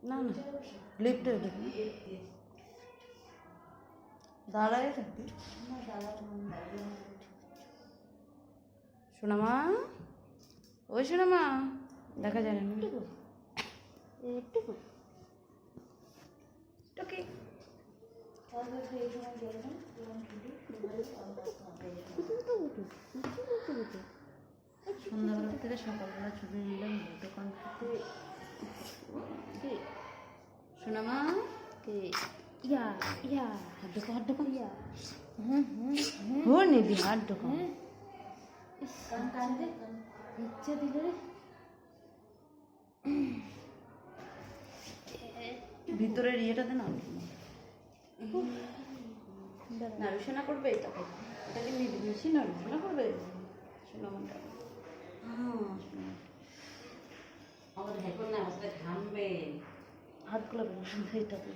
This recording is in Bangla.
না না লিফটে উঠে দাঁড়ায় থাকবি। সোনামা, ওই সোনামা, দেখা যায় না একটু সন্ধ্যাবেলা থেকে সকালবেলা ছুটি নিলাম দোকান থেকে। সোনামা কে ইয়া ইয়া হাত ঢোকা ইয়া হো নিবি হাত ঢোকা ইচ্ছা দিল রে ভিতরের ইয়েটাতে না নাড়ুসানা করবে তখন এটাকে বেশি নাড়ুসানা করবে সোনামাটা। হ্যাঁ আমার এখন না আসলে ঘামবে হাতগুলো এটাতে